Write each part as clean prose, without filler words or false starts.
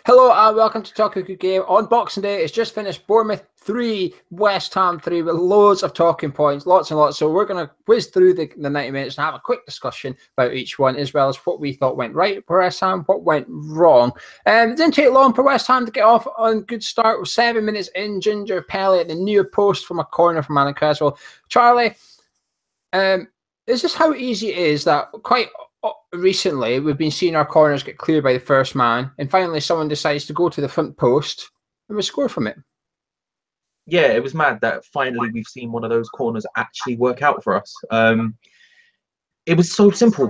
Hello and welcome to Talk a Good Game. On Boxing Day, it's just finished. Bournemouth 3, West Ham 3 with loads of talking points, lots and lots. So we're going to whiz through the 90 minutes and have a quick discussion about each one, as well as what we thought went right for West Ham, what went wrong. It didn't take long for West Ham to get off on a good start. With 7 minutes in, Ginger Pelly at the near post from a corner from Alan Creswell. Charlie, is this how easy it is that quite recently we've been seeing our corners get cleared by the first man, and finally someone decides to go to the front post and we score from it? Yeah, it was mad that finally we've seen one of those corners actually work out for us. It was so simple.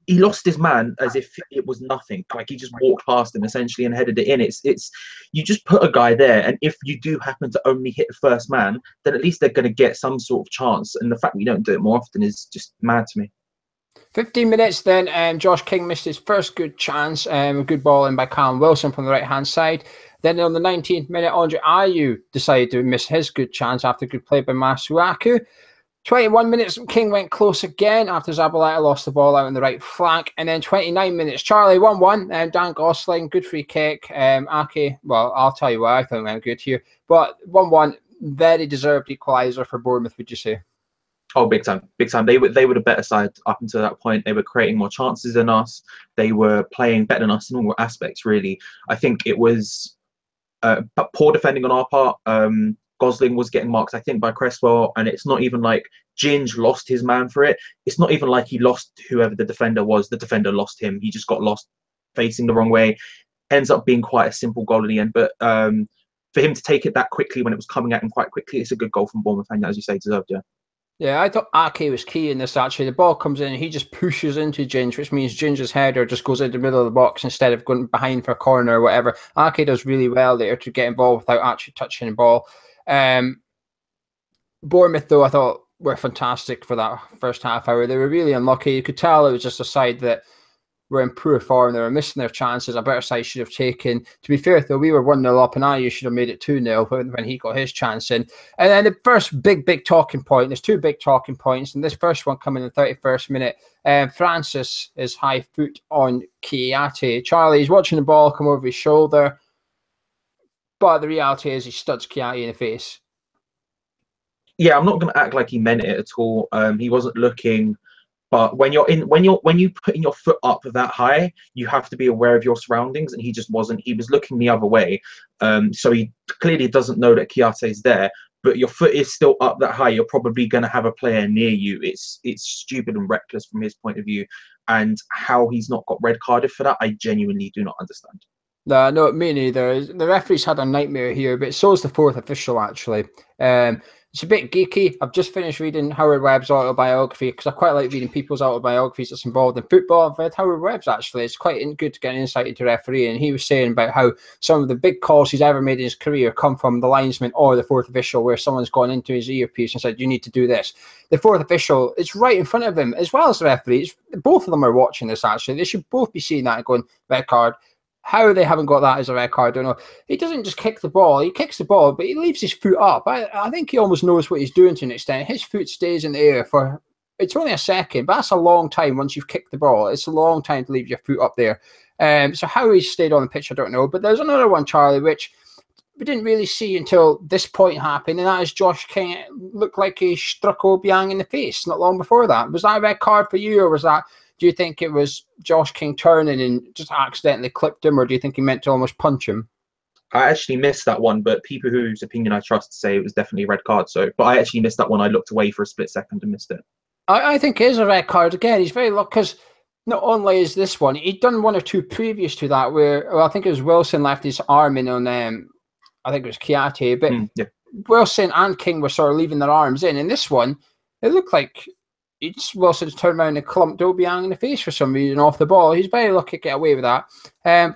He lost his man as if it was nothing. Like, he just walked past him essentially and headed it in. It's you just put a guy there, and if you do happen to only hit the first man, then at least they're going to get some sort of chance. And the fact that you don't do it more often is just mad to me. 15 minutes then, Josh King missed his first good chance. A good ball in by Callum Wilson from the right-hand side. Then on the 19th minute, Andre Ayew decided to miss his good chance after a good play by Masuaku. 21 minutes, King went close again after Zabaleta lost the ball out on the right flank. And then 29 minutes, Charlie 1-1. Dan Gosling, good free kick. Ake, well, I'll tell you why I think went good here. But 1-1, very deserved equaliser for Bournemouth, would you say? Oh, big time, big time. They were the better side up until that point. They were creating more chances than us. They were playing better than us in all aspects, really. I think it was poor defending on our part. Gosling was getting marked, I think, by Cresswell, and it's not even like Ginge lost his man for it. It's not even like he lost whoever the defender was. The defender lost him. He just got lost facing the wrong way. Ends up being quite a simple goal in the end. But for him to take it that quickly when it was coming at him quite quickly, it's a good goal from Bournemouth, and as you say, deserved, yeah. Yeah, I thought Ake was key in this, actually. The ball comes in and he just pushes into Ginge, which means Ginger's header just goes into the middle of the box instead of going behind for a corner or whatever. Ake does really well there to get involved without actually touching the ball. Bournemouth, though, I thought were fantastic for that first half hour. They were really unlucky. You could tell it was just a side that were in poor form. They were missing their chances. A better side should have taken. To be fair, though, we were 1-0 up, and Ayew should have made it 2-0 when he got his chance in. And then the first big talking point, there's two big talking points, and this first one coming in the 31st minute. Francis is high foot on Kiate. Charlie's watching the ball come over his shoulder, but the reality is he studs Kiate in the face. Yeah, I'm not going to act like he meant it at all. He wasn't looking. But when you putting your foot up that high, you have to be aware of your surroundings, and he just wasn't. He was looking the other way, so he clearly doesn't know that Kiate is there. But your foot is still up that high. You're probably going to have a player near you. It's stupid and reckless from his point of view, and how he's not got red carded for that, I genuinely do not understand. No, me neither. The referee's had a nightmare here, but so is the fourth official, actually. It's a bit geeky. I've just finished reading Howard Webb's autobiography because I quite like reading people's autobiographies that's involved in football. I've read Howard Webb's, actually. It's quite good to get an insight into refereeing. And he was saying about how some of the big calls he's ever made in his career come from the linesman or the fourth official, where someone's gone into his earpiece and said, you need to do this. The fourth official, it's right in front of him, as well as the referee. Both of them are watching this, actually. They should both be seeing that and going, red card. How they haven't got that as a red card, I don't know. He doesn't just kick the ball. He kicks the ball, but he leaves his foot up. I think he almost knows what he's doing to an extent. His foot stays in the air for, it's only a second, but that's a long time once you've kicked the ball. It's a long time to leave your foot up there. So how he stayed on the pitch, I don't know. But there's another one, Charlie, which we didn't really see until this point happened, and that is Josh King. It looked like he struck Obiang in the face not long before that. Was that a red card for you, or was that... Do you think it was Josh King turning and just accidentally clipped him, or do you think he meant to almost punch him? I actually missed that one, but people whose opinion I trust say it was definitely a red card. So, but I actually missed that one. I looked away for a split second and missed it. I think it is a red card again. He's very lucky because not only is this one, he'd done one or two previous to that where, well, I think it was Wilson left his arm in on, I think it was Kiate, but yeah. Wilson and King were sort of leaving their arms in. And this one, it looked like Wilson's turned around and clumped Obiang in the face for some reason off the ball. He's very lucky to get away with that.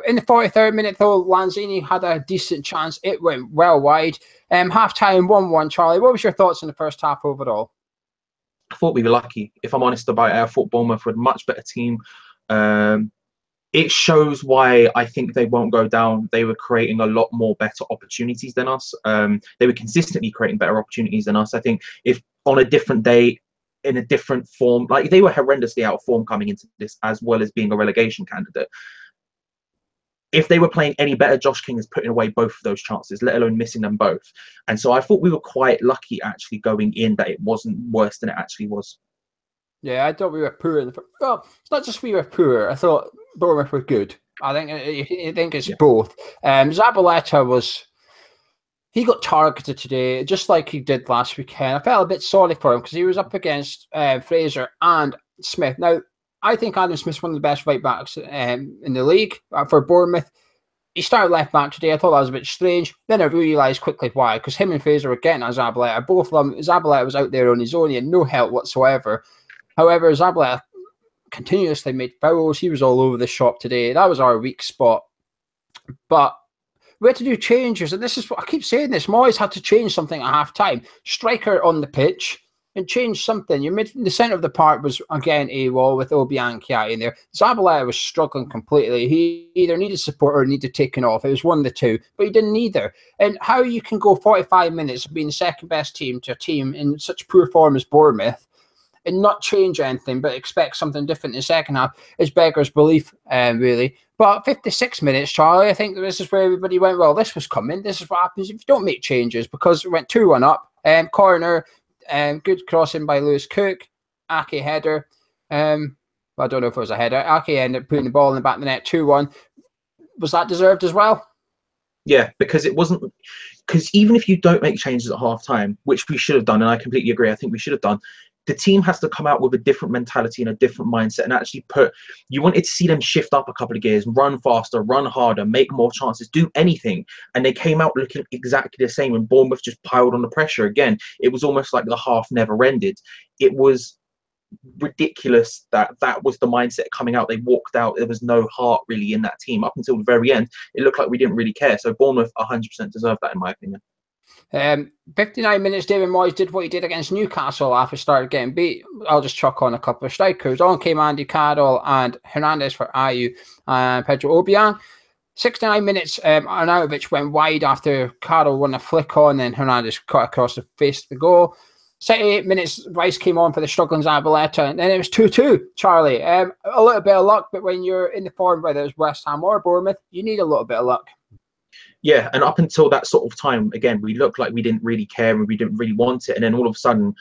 In the 43rd minute, though, Lanzini had a decent chance. It went well wide. Half-time, 1-1, Charlie. What was your thoughts on the first half overall? I thought we were lucky. If I'm honest about it, I thought Bournemouth were a much better team. It shows why I think they won't go down. They were creating a lot more better opportunities than us. They were consistently creating better opportunities than us. I think if on a different day, in a different form, like they were horrendously out of form coming into this, as well as being a relegation candidate. if they were playing any better, Josh King is putting away both of those chances, let alone missing them both. And so I thought we were quite lucky actually going in that it wasn't worse than it actually was. Yeah, I thought we were poor. Well, it's not just we were poor. I thought Bournemouth were good. I think it's both. Zabaleta he got targeted today, just like he did last weekend. I felt a bit sorry for him because he was up against Fraser and Smith. Now, I think Adam Smith's one of the best right backs in the league for Bournemouth. He started left back today. I thought that was a bit strange. Then I realised quickly why, because him and Fraser were getting at Zabaleta. Both of them, Zabaleta was out there on his own. He had no help whatsoever. However, Zabaleta continuously made fouls. He was all over the shop today. That was our weak spot. But we had to do changes, and this is what I keep saying this. Moyes had to change something at half-time. Striker on the pitch and change something. The centre of the park was, again, AWOL with Obianchi in there. Zabaleta was struggling completely. He either needed support or needed taken off. It was one of the two, but he didn't either. And how you can go 45 minutes of being the second-best team to a team in such poor form as Bournemouth and not change anything, but expect something different in the second half is beggars belief, really. But 56 minutes, Charlie, I think this is where everybody went, well, this was coming. This is what happens if you don't make changes, because it went 2-1 up. Corner, good crossing by Lewis Cook. Ake header. I don't know if it was a header. Ake ended up putting the ball in the back of the net, 2-1. Was that deserved as well? Yeah, because it wasn't... Because even if you don't make changes at half-time, which we should have done, and I completely agree, I think we should have done, the team has to come out with a different mentality and a different mindset and actually you wanted to see them shift up a couple of gears, run faster, run harder, make more chances, do anything. And they came out looking exactly the same, and Bournemouth just piled on the pressure again. It was almost like the half never ended. It was ridiculous that was the mindset coming out. They walked out. There was no heart really in that team. Up until the very end, it looked like we didn't really care. So Bournemouth 100% deserved that, in my opinion. 59 minutes, David Moyes did what he did against Newcastle after started getting beat. I'll just chuck on a couple of strikers. On came Andy Carroll and Hernandez for Ayew and Pedro Obiang. 69 minutes, Arnautovic went wide after Carroll won a flick on, and Hernandez cut across the face of the goal. 78 minutes, Rice came on for the struggling Zabaleta, and then it was 2-2, Charlie. A little bit of luck, but when you're in the form, whether it's West Ham or Bournemouth, you need a little bit of luck. Yeah, and up until that sort of time, again, we looked like we didn't really care and we didn't really want it. And then all of a sudden,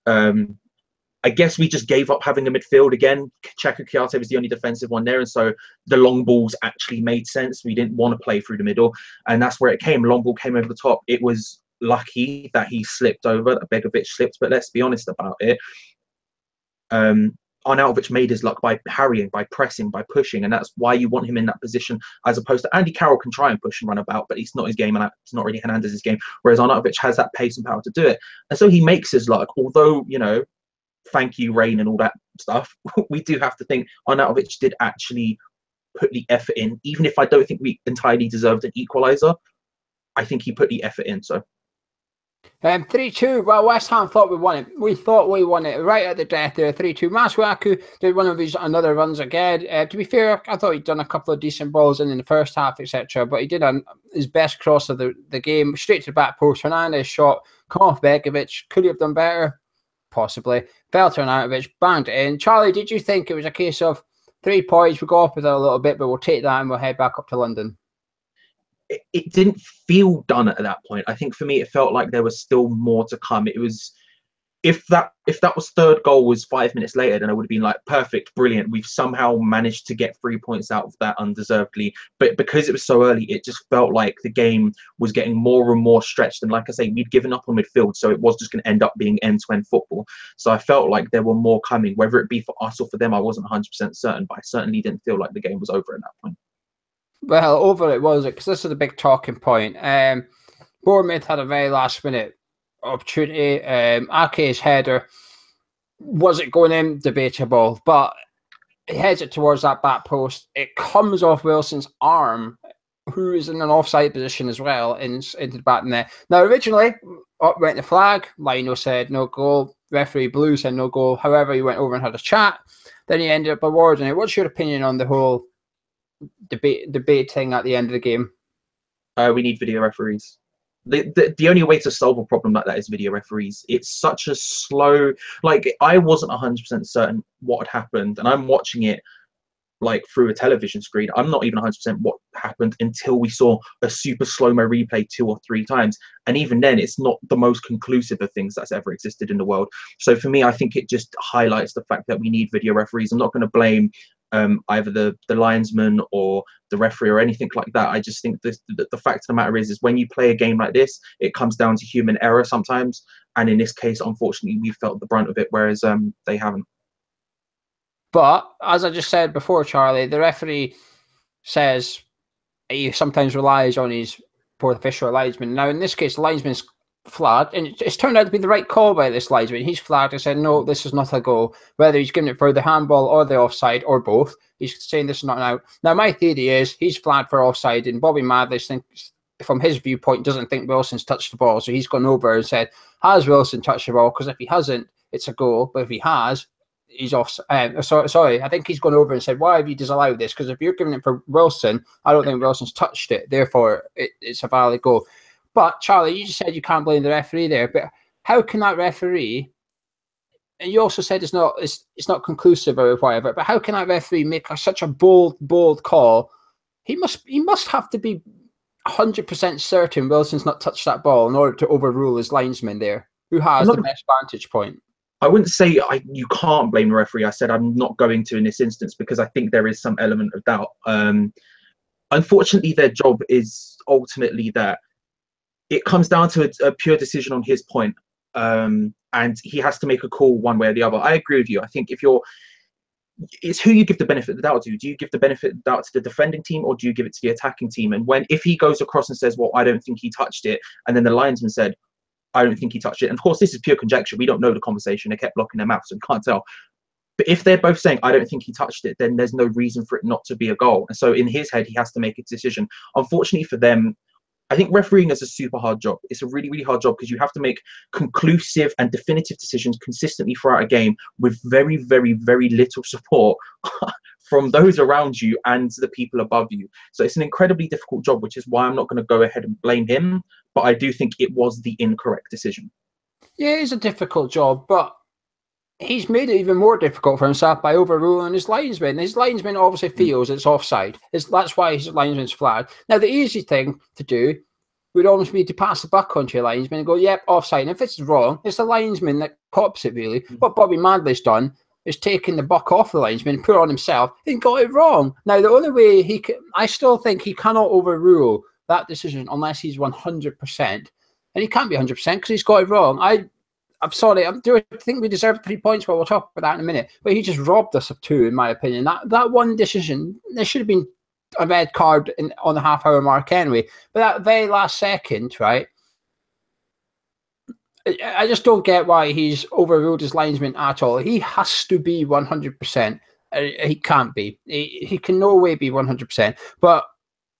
I guess we just gave up having a midfield again. Chaku Kouyaté was the only defensive one there. And so the long balls actually made sense. We didn't want to play through the middle. And that's where it came. Long ball came over the top. It was lucky that he slipped over, that Begovic slipped. But let's be honest about it. Arnautovic made his luck by harrying, by pressing, by pushing, and that's why you want him in that position, as opposed to Andy Carroll can try and push and run about, but it's not his game, and it's not really Hernandez's game, whereas Arnautovic has that pace and power to do it. And so he makes his luck, although, you know, thank you, rain and all that stuff, we do have to think Arnautovic did actually put the effort in, even if I don't think we entirely deserved an equaliser. I think he put the effort in, so... 3-2. Well, West Ham thought we won it. We thought we won it right at the death there. 3-2. Masuaku did one of his another runs again. To be fair, I thought he'd done a couple of decent balls in the first half, etc. But he did his best cross of the game, straight to the back post. Hernandez shot, come off Begovic. Could he have done better? Possibly. Fell to Arnautovic, banged it in. Charlie, did you think it was a case of 3 points? We'll go off with it a little bit, but we'll take that and we'll head back up to London? It didn't feel done at that point. I think for me, it felt like there was still more to come. It was, if that was third goal was 5 minutes later, then I would have been like, perfect, brilliant. We've somehow managed to get 3 points out of that undeservedly. But because it was so early, it just felt like the game was getting more and more stretched. And like I say, we'd given up on midfield, so it was just going to end up being end-to-end football. So I felt like there were more coming, whether it be for us or for them. I wasn't 100% certain, but I certainly didn't feel like the game was over at that point. Well, over it was, because this is a big talking point. Bournemouth had a very last-minute opportunity. Ake's header, was it going in? Debatable, but he heads it towards that back post. It comes off Wilson's arm, who is in an offside position as well, into the back net. Now, originally, up went the flag. Lino said no goal. Referee Blue said no goal. However, he went over and had a chat. Then he ended up awarding it. What's your opinion on the whole debating at the end of the game? We need video referees. The only way to solve a problem like that is video referees. It's such a slow, like, I wasn't 100% certain what had happened, and I'm watching it like through a television screen. I'm not even 100% what happened until we saw a super slow-mo replay 2 or 3 times. And even then, it's not the most conclusive of things that's ever existed in the world. So for me, I think it just highlights the fact that we need video referees. I'm not going to blame either the linesman or the referee or anything like that. I just think the fact of the matter is when you play a game like this, it comes down to human error sometimes. And in this case, unfortunately, we felt the brunt of it, whereas they haven't. But as I just said before, Charlie, the referee says he sometimes relies on his fourth official linesman. Now, in this case, the linesman's flagged, and it's turned out to be the right call by this linesman. He's flagged and said, no, this is not a goal. Whether he's giving it for the handball or the offside or both, he's saying this is not an out. Now, my theory is he's flagged for offside, and Bobby Madless thinks, from his viewpoint, doesn't think Wilson's touched the ball. So he's gone over and said, has Wilson touched the ball? Because if he hasn't, it's a goal. But if he has, he's off. Sorry, I think he's gone over and said, why have you disallowed this? Because if you're giving it for Wilson, I don't think Wilson's touched it. Therefore, it's a valid goal. But Charlie, you just said you can't blame the referee there. But how can that referee? And you also said it's not conclusive or whatever. But how can that referee make such a bold call? He must have to be 100% certain Wilson's not touched that ball in order to overrule his linesman there, who has the best vantage point. I wouldn't say you can't blame the referee. I said I'm not going to in this instance because I think there is some element of doubt. Unfortunately, their job is ultimately that it comes down to a pure decision on his point, and he has to make a call one way or the other. I agree with you. I think it's who you give the benefit of the doubt to. Do you give the benefit of the doubt to the defending team or do you give it to the attacking team? And if he goes across and says, well, I don't think he touched it, and then the linesman said, I don't think he touched it. And of course, this is pure conjecture. We don't know the conversation. They kept blocking their mouths and can't tell. But if they're both saying, I don't think he touched it, then there's no reason for it not to be a goal. And so in his head, he has to make a decision. Unfortunately for them, I think refereeing is a super hard job. It's a really, really hard job because you have to make conclusive and definitive decisions consistently throughout a game with very, very, very little support from those around you and the people above you. So it's an incredibly difficult job, which is why I'm not going to go ahead and blame him. But I do think it was the incorrect decision. Yeah, it's a difficult job, but he's made it even more difficult for himself by overruling his linesman. His linesman obviously feels it's offside. That's why his linesman's flagged. Now, the easy thing to do would almost be to pass the buck onto your linesman and go, yep, offside. And if it's wrong, it's the linesman that cops it, really. What Bobby Madley's done is taken the buck off the linesman and put it on himself and got it wrong. Now, the only way I still think he cannot overrule that decision unless he's 100%. And he can't be 100% because he's got it wrong. I'm sorry. I think we deserve 3 points, but we'll talk about that in a minute. But he just robbed us of 2, in my opinion. That one decision, there should have been a red card on the half-hour mark anyway. But that very last second, right? I just don't get why he's overruled his linesman at all. He has to be 100%. He can't be. He can no way be 100%. But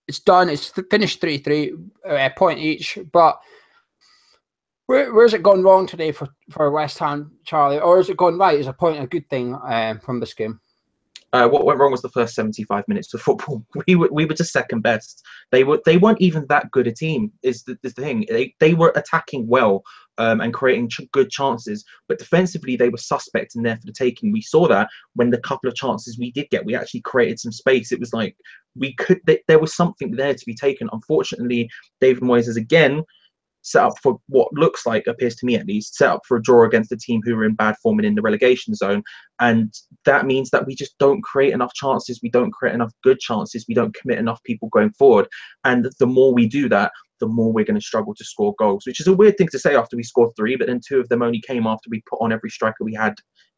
it's done. It's finished 3-3, point each. But where's it gone wrong today for West Ham, Charlie? Or is it gone right? Is a point a good thing from this game? What went wrong was the first 75 minutes of football. We were just second best. They weren't even that good a team. Is the thing. They were attacking well and creating good chances, but defensively they were suspect and there for the taking. We saw that when the couple of chances we did get, we actually created some space. It was like there was something there to be taken. Unfortunately, David Moyes is again set up for what looks like, appears to me at least, set up for a draw against a team who are in bad form and in the relegation zone. And that means that we just don't create enough chances. We don't create enough good chances. We don't commit enough people going forward. And the more we do that, the more we're going to struggle to score goals, which is a weird thing to say after we scored 3, but then 2 of them only came after we put on every striker we had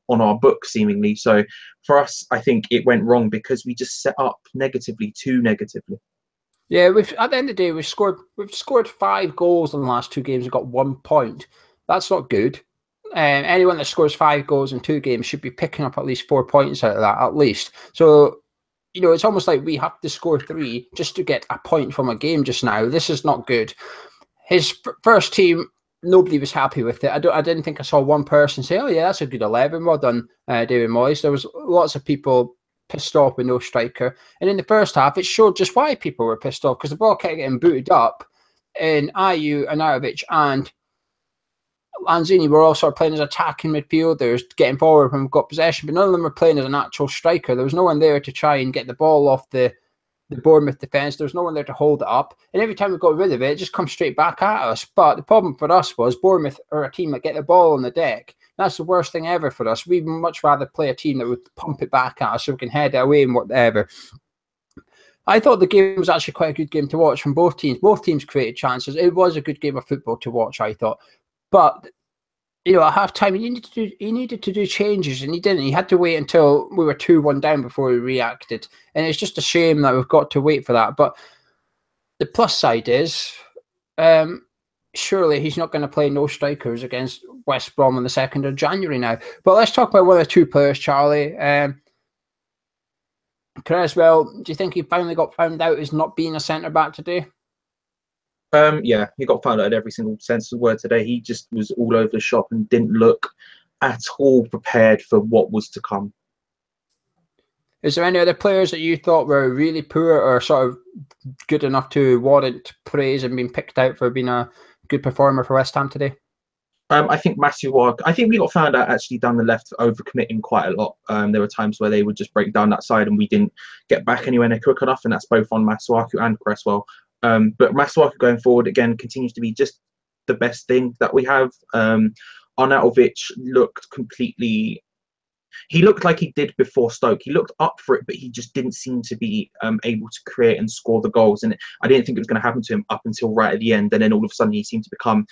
on our book, seemingly. So for us, I think it went wrong because we just set up too negatively. Yeah, at the end of the day, we've scored 5 goals in the last 2 games and got 1 point. That's not good. Anyone that scores 5 goals in 2 games should be picking up at least 4 points out of that, at least. So, it's almost like we have to score 3 just to get a point from a game just now. This is not good. His first team, nobody was happy with it. I didn't think I saw one person say, oh, yeah, that's a good 11. Well done, David Moyes. There was lots of people pissed off with no striker. And in the first half, it showed just why people were pissed off, because the ball kept getting booted up, and Arnautovic and Lanzini were all sort of playing as attacking midfielders, getting forward when we've got possession, but none of them were playing as an actual striker. There was no one there to try and get the ball off the the Bournemouth defence. There was no one there to hold it up. And every time we got rid of it, it just comes straight back at us. But the problem for us was Bournemouth are a team that get the ball on the deck. That's the worst thing ever for us. We'd much rather play a team that would pump it back at us so we can head it away and whatever. I thought the game was actually quite a good game to watch from both teams. Both teams created chances. It was a good game of football to watch, I thought. But, you know, at half-time, he needed to do changes, and he didn't. He had to wait until we were 2-1 down before he reacted. And it's just a shame that we've got to wait for that. But the plus side is, surely he's not going to play no strikers against West Brom on the 2nd of January now. But let's talk about one of the two players, Charlie. Creswell, do you think he finally got found out as not being a centre-back today? Yeah, he got found out in every single sense of the word today. He just was all over the shop and didn't look at all prepared for what was to come. Is there any other players that you thought were really poor or sort of good enough to warrant praise and being picked out for being a good performer for West Ham today? I think I think we got found out actually down the left overcommitting quite a lot. There were times where they would just break down that side and we didn't get back anywhere near quick enough, and that's both on Masuaku and Cresswell. But Masuaku going forward again continues to be just the best thing that we have. Arnautovic looked completely. He looked like he did before Stoke. He looked up for it, but he just didn't seem to be able to create and score the goals. And I didn't think it was going to happen to him up until right at the end. And then all of a sudden he seemed to become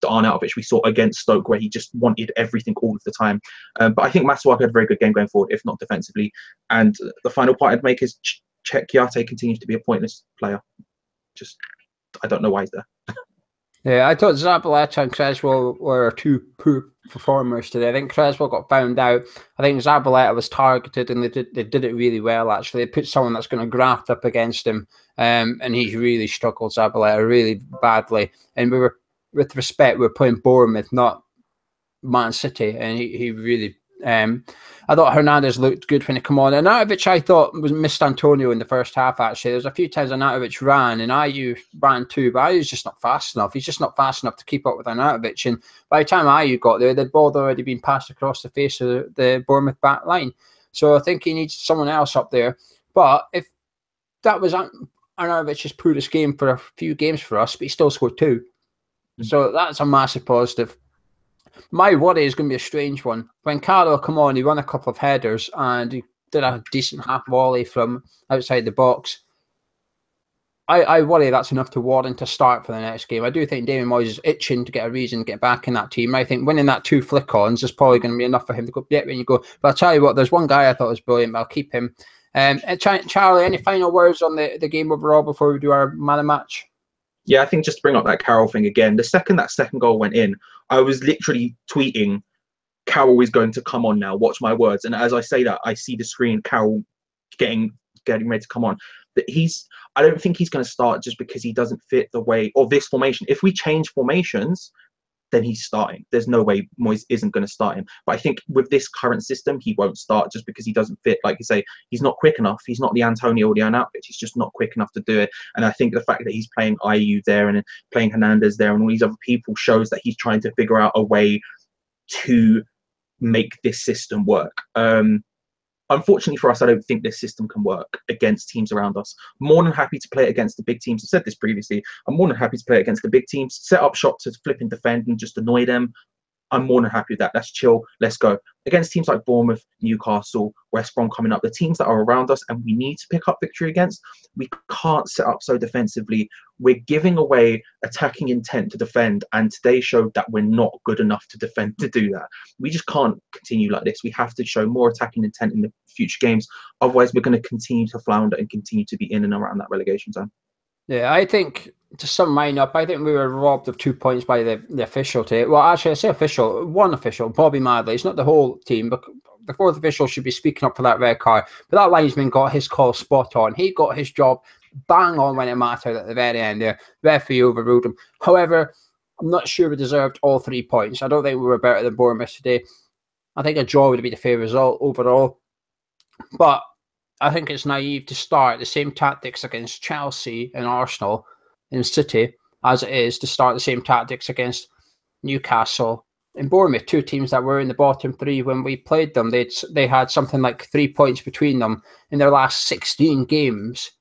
the Arnautovic we saw against Stoke, where he just wanted everything all of the time. But I think Masuaku had a very good game going forward, if not defensively. And the final point I'd make is Czech Kiarte continues to be a pointless player. Just, I don't know why he's there. Yeah, I thought Zabaleta and Creswell were two poor performers today. I think Creswell got found out. I think Zabaleta was targeted, and they did it really well, actually. They put someone that's going to graft up against him, and he's really struggled, Zabaleta, really badly. And we were, with respect, we were playing Bournemouth, not Man City, and he really... I thought Hernandez looked good when he came on. Arnautovic, I thought, was missed Antonio in the first half, actually. There's a few times Arnautovic ran, and Ayew ran too, but Ayew's just not fast enough. He's just not fast enough to keep up with Arnautovic. And by the time Ayew got there, the ball had already been passed across the face of the Bournemouth back line. So I think he needs someone else up there. But if that was Arnautovic's poorest game for a few games for us, but he still scored 2. So that's a massive positive. My worry is going to be a strange one. When Carlo come on, he won a couple of headers and he did a decent half volley from outside the box. I worry that's enough to warrant a start for the next game. I do think Damien Moyes is itching to get a reason to get back in that team. I think winning that 2 flick-ons is probably going to be enough for him to go, yeah, when you go. But I'll tell you what, there's one guy I thought was brilliant, but I'll keep him. Charlie, any final words on the game overall before we do our man of match? Yeah, I think just to bring up that Carroll thing again, the second that second goal went in, I was literally tweeting, Carroll is going to come on now, watch my words. And as I say that, I see the screen, Carroll getting ready to come on. But I don't think he's going to start just because he doesn't fit the way, or this formation. If we change formations, then he's starting. There's no way Moyes isn't going to start him. But I think with this current system, he won't start just because he doesn't fit. Like you say, he's not quick enough. He's not the Antonio or the Arnautovic. He's just not quick enough to do it. And I think the fact that he's playing Ayew there and playing Hernandez there and all these other people shows that he's trying to figure out a way to make this system work. Unfortunately for us, I don't think this system can work against teams around us. More than happy to play it against the big teams. I've said this previously. I'm more than happy to play it against the big teams, set up shop to flip and defend and just annoy them. I'm more than happy with that. Let's chill. Let's go. Against teams like Bournemouth, Newcastle, West Brom coming up, the teams that are around us and we need to pick up victory against, we can't set up so defensively. We're giving away attacking intent to defend, and today showed that we're not good enough to defend to do that. We just can't continue like this. We have to show more attacking intent in the future games. Otherwise, we're going to continue to flounder and continue to be in and around that relegation zone. Yeah, I think, to sum mine up, I think we were robbed of 2 points by the official today. Well, actually, I say official, one official, Bobby Madley. It's not the whole team, but the fourth official should be speaking up for that red card. But that linesman got his call spot on. He got his job bang on when it mattered at the very end there. Referee overruled him. However, I'm not sure we deserved all 3 points. I don't think we were better than Bournemouth today. I think a draw would be the fair result overall. But I think it's naive to start the same tactics against Chelsea and Arsenal and City as it is to start the same tactics against Newcastle and Bournemouth, 2 teams that were in the bottom 3 when we played them. They had something like 3 points between them in their last 16 games.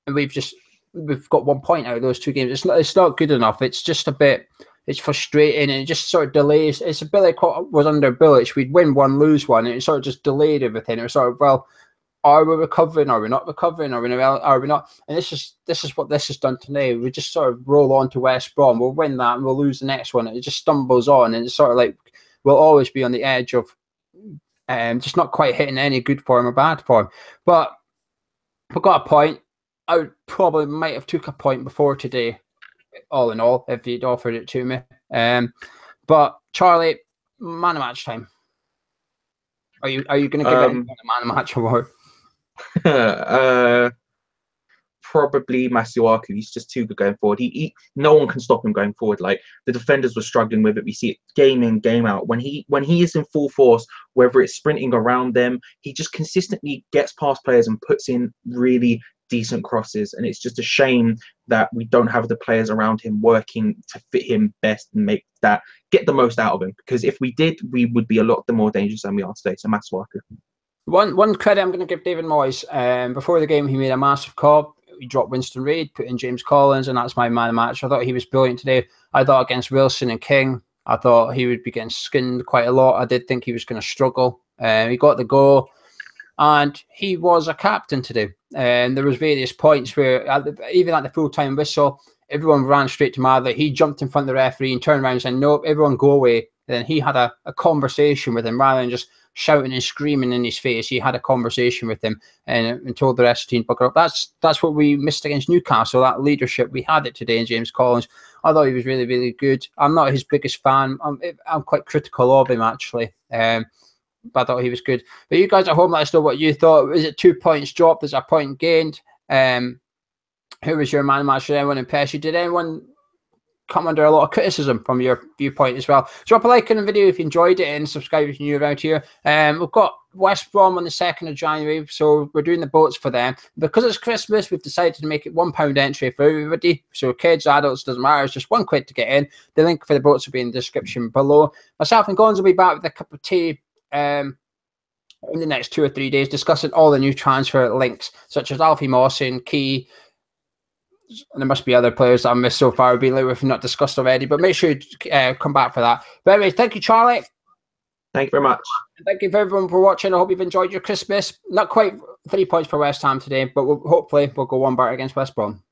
and we've got 1 point out of those 2 games. It's not good enough. It's just a bit. It's frustrating, and it just sort of delays. It's a bit like what was under Bilic. We'd win one, lose one, and it sort of just delayed everything. It was sort of, well, are we recovering? Are we not recovering? Are we not? And this is what this has done today. We just sort of roll on to West Brom. We'll win that, and we'll lose the next one. It just stumbles on, and it's sort of like we'll always be on the edge of just not quite hitting any good form or bad form. But we got a point. I would probably might have took a point before today, all in all, if he'd offered it to me. But Charlie, man of match time. Are you going to give anyone a man of match award? Probably Masuaku. He's just too good going forward. No one can stop him going forward. Like, the defenders were struggling with it. We see it game in, game out. When he is in full force, whether it's sprinting around them, he just consistently gets past players and puts in really decent crosses. And it's just a shame that we don't have the players around him working to fit him best and get the most out of him. Because if we did, we would be a lot more dangerous than we are today. So Masuaku. One credit I'm going to give David Moyes. Before the game, he made a massive call. He dropped Winston Reid, put in James Collins, and that's my man of match. I thought he was brilliant today. I thought against Wilson and King, I thought he would be getting skinned quite a lot. I did think he was going to struggle. He got the goal, and he was a captain today. And there was various points where, even at the full-time whistle, everyone ran straight to Madley. He jumped in front of the referee and turned around and said, "Nope, everyone go away." And then he had a conversation with him rather than just shouting and screaming in his face. He had a conversation with him and told the rest of the team, "Bugger up." That's what we missed against Newcastle, that leadership. We had it today in James Collins. I thought he was really, really good. I'm not his biggest fan. I'm quite critical of him, actually. But I thought he was good. But you guys at home, let us know what you thought. Is it 2 points dropped? Is a point gained? Who was your man of match? Did anyone impress you? Did anyone come under a lot of criticism from your viewpoint as well? Drop a like on the video if you enjoyed it, and subscribe if you're new around here. We've got West Brom on the 2nd of January, so we're doing the boats for them. Because it's Christmas, we've decided to make it £1 entry for everybody. So kids, adults, doesn't matter. It's just £1 to get in. The link for the boats will be in the description below. Myself and Gonz will be back with a cup of tea in the next 2 or 3 days, discussing all the new transfer links, such as Alfie Mawson, Key. And there must be other players that I missed so far, we've not discussed already, but make sure you come back for that. But anyway, thank you, Charlie. Thank you very much. Thank you for everyone for watching. I hope you've enjoyed your Christmas. Not quite 3 points for West Ham today, but hopefully we'll go one better against West Brom.